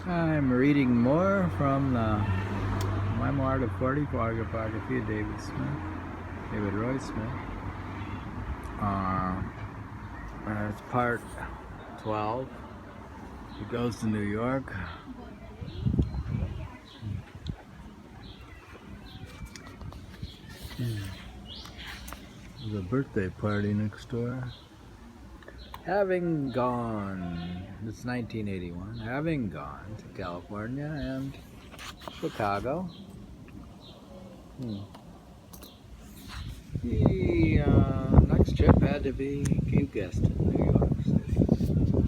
I'm reading more from the memoir of 40 autobiography of David Roy Smith. It's part 12. He goes to New York. There's a birthday party next door. Having gone, it's 1981, having gone to California and Chicago, the next trip had to be, you guessed it, New York City.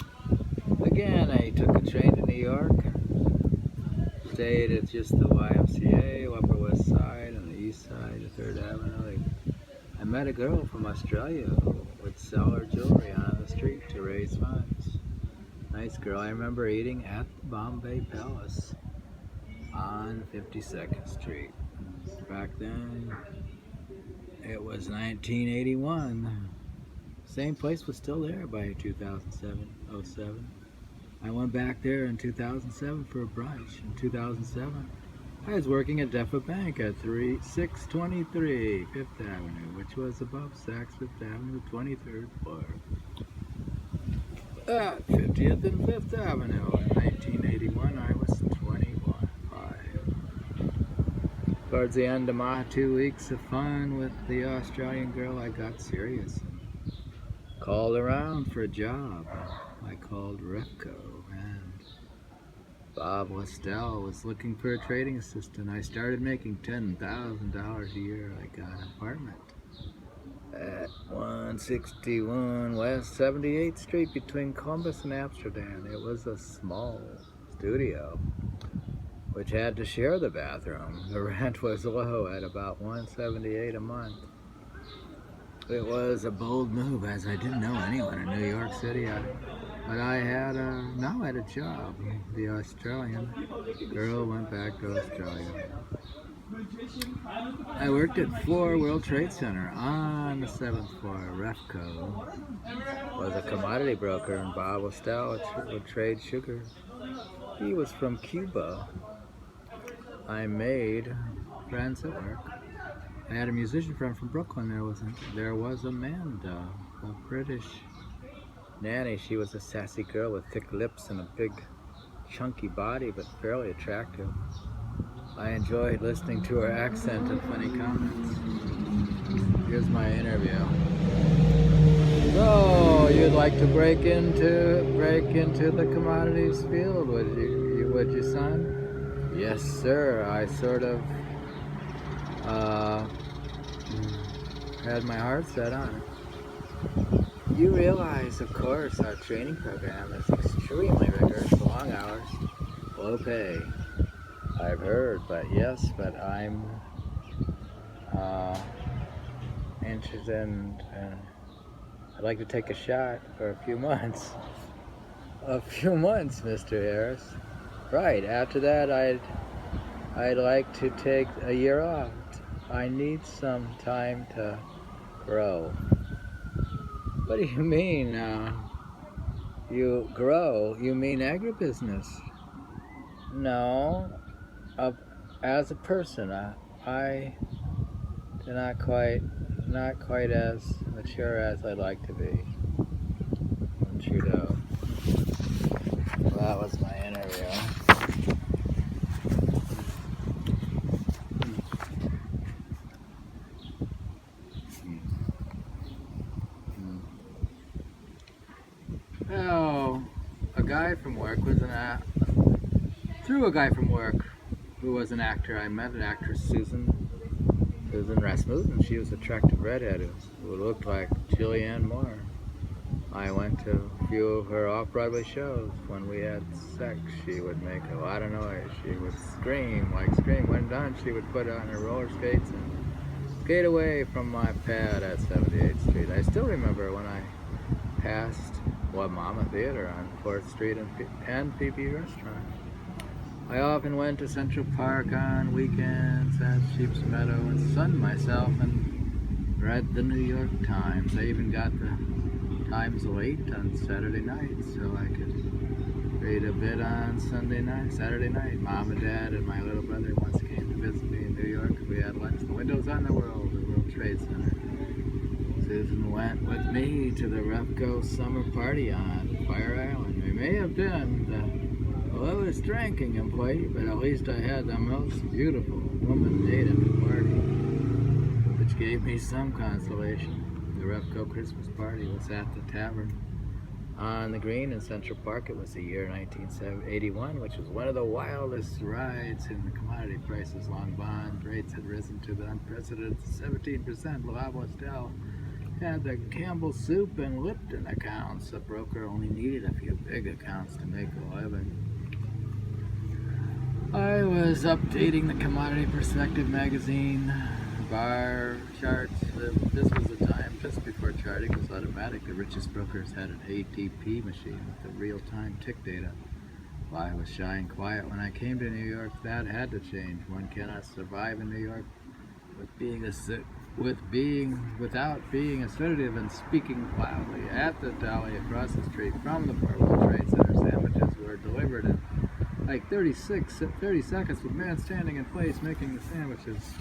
Again, I took a train to New York and stayed at just the YMCA, Upper West Side, and the East Side, the 3rd Avenue. I met a girl from Australia who would sell her jewelry on the street to raise funds. Nice girl. I remember eating at the Bombay Palace on 52nd Street. Back then, it was 1981. Same place was still there by 2007. I went back there in 2007 for a brunch. In 2007, I was working at Deffa Bank at 623 Fifth Avenue, which was above Saks Fifth Avenue, 23rd floor. At 50th and 5th Avenue. In 1981, I was 21. Towards the end of my 2 weeks of fun with the Australian girl, I got serious and called around for a job. I called Refco, and Bob Lostal was looking for a trading assistant. I started making $10,000 a year. I got an apartment at 161 West 78th Street between Columbus and Amsterdam. It was a small studio which had to share the bathroom. The rent was low at about $178 a month. It was a bold move, as I didn't know anyone in New York City. But I had a job. The Australian girl went back to Australia. I worked at 4 World Trade Center on the 7th floor. Refco was a commodity broker, and Bob Lostal would trade sugar. He was from Cuba. I made friends at work. I had a musician friend from Brooklyn. There was Amanda, a British nanny. She was a sassy girl with thick lips and a big, chunky body, but fairly attractive. I enjoyed listening to her accent and funny comments. Here's my interview. So, you'd like to break into the commodities field, would you, son? Yes, sir. I sort of had my heart set on it. You realize, of course, our training program is extremely rigorous, long hours, low pay. I've heard, but I'm interested in, I'd like to take a shot for a few months. A few months, Mr. Harris. Right, after that I'd like to take a year off. I need some time to grow. What do you mean, you grow? You mean agribusiness? No, as a person, I am not quite as mature as I'd like to be. Trudeau. Well, that was my interview. Oh, a guy from work through a guy from work who was an actor. I met an actress, Susan Rasmussen. She was an attractive redhead who looked like Julianne Moore. I went to a few of her off-Broadway shows. When we had sex, she would make a lot of noise. She would scream. When done, she would put on her roller skates and skate away from my pad at 78th Street. I still remember when I passed Mama Theater on 4th Street and PP Restaurant. I often went to Central Park on weekends at Sheep's Meadow and sunned myself and read the New York Times. I even got the Times late on Saturday night so I could Stayed a bit on Saturday night. Mom and Dad and my little brother once came to visit me in New York. We had lunch. The windows on the world, the World Trade Center. Susan went with me to the Refco summer party on Fire Island. We may have been the lowest ranking employee, but at least I had the most beautiful woman date at the party, which gave me some consolation. The Refco Christmas party was at the tavern on the Green in Central Park. It was the year 1981, which was one of the wildest rides in the commodity prices. Long bond rates had risen to the unprecedented 17%. Bob Lostal had the Campbell Soup and Lipton accounts. The broker only needed a few big accounts to make a living. I was updating the Commodity Perspective magazine bar charts. This was the time just before charting was automatic. The richest brokers had an ATP machine with the real-time tick data. While I was shy and quiet when I came to New York, that had to change. One cannot survive in New York without being assertive and speaking loudly. At the deli across the street from the World Trade Center, sandwiches were delivered in like 30 seconds with men standing in place making the sandwiches,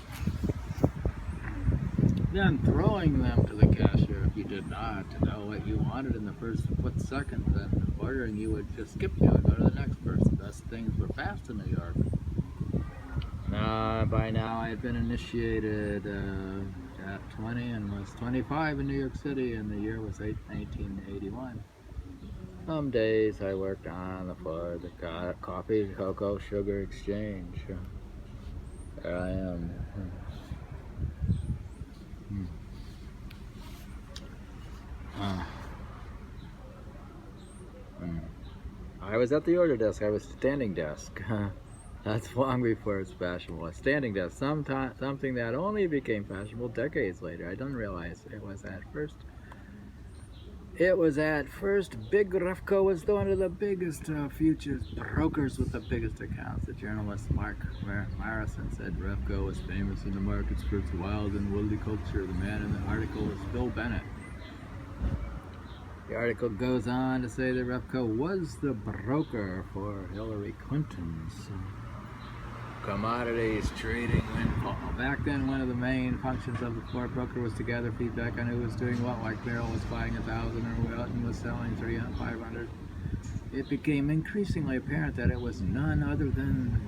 then throwing them to the cashier. If you did not know what you wanted in the first split second, then ordering, you would just skip you and go to the next person. Thus, things were fast in New York. By now, I had been initiated at 20 and was 25 in New York City, and the year was 1981. Some days I worked on the floor of the coffee, cocoa, sugar exchange. There I am. I was at the order desk. I was standing desk. That's long before it's fashionable. A standing desk, something that only became fashionable decades later. I didn't realize it was at first. Big Refco was one of the biggest futures brokers with the biggest accounts. The journalist Mark Marison said Refco was famous in the markets for its wild and woolly culture. The man in the article was Phil Bennett. The article goes on to say that Refco was the broker for Hillary Clinton's commodities trading windfall. Back then, one of the main functions of the floor broker was to gather feedback on who was doing what, like Merrill was buying 1,000 or Wilton was selling 300, 500. It became increasingly apparent that it was none other than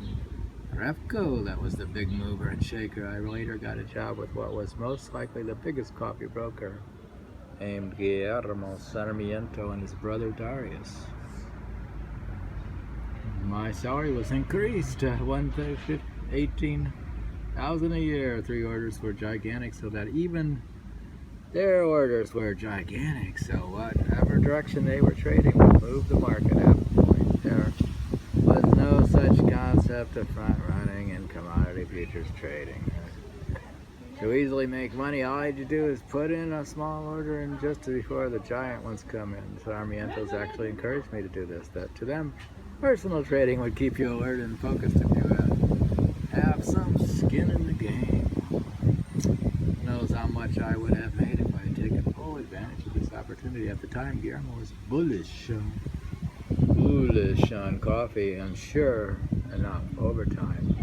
Refco that was the big mover and shaker. I later got a job with what was most likely the biggest coffee broker, named Guillermo Sarmiento and his brother Darius. My salary was increased to $18,000 a year. 3 orders were gigantic, so that even their orders were gigantic. So whatever direction they were trading would move the market at the point. There was no such concept of front running in commodity futures trading. To easily make money, all I had to do is put in a small order and just before the giant ones come in. Sarmiento's actually encouraged me to do this. That to them, personal trading would keep you alert and focused if you have some skin in the game. Who knows how much I would have made if I had taken full advantage of this opportunity. At the time, Guillermo was bullish on coffee and sure enough overtime.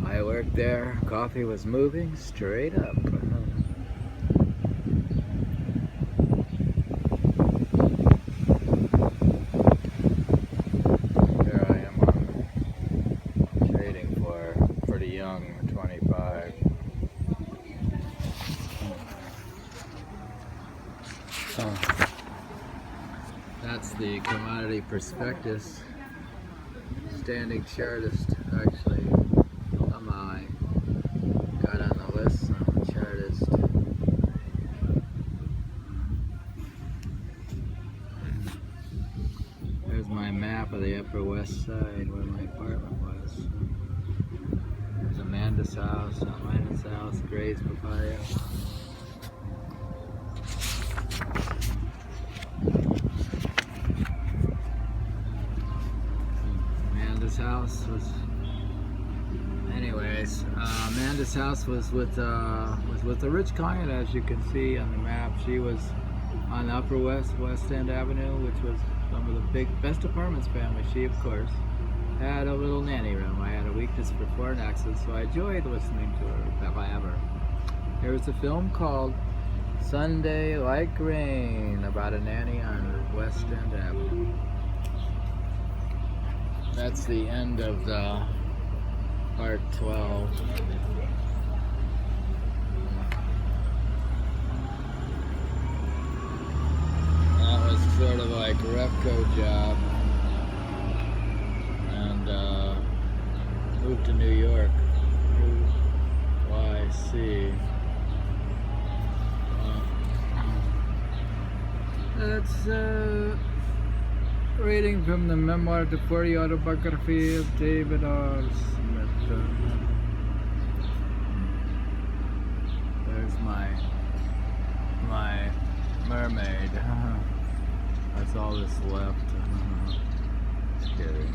I worked there, coffee was moving straight up. There I am on trading for pretty young, 25. That's the commodity prospectus. Standing chartist, actually. I got on the list, so I'm a chartist. There's my map of the Upper West Side where my apartment was. There's Amanda's house, Whiteness house, Gray's Papaya. Amanda's house was. Anyways, Amanda's house was with a rich client, as you can see on the map. She was on the Upper West End Avenue, which was some of the best apartments family. She, of course, had a little nanny room. I had a weakness for foreign accents, so I enjoyed listening to her blabber. There was a film called Sunday Like Rain about a nanny on West End Avenue. That's the end of the part 12. That was sort of like Refco job, and moved to New York, NYC. That's reading from the memoir to 40 autobiography of David R. Smith. There's my mermaid. That's all that's left. Scary.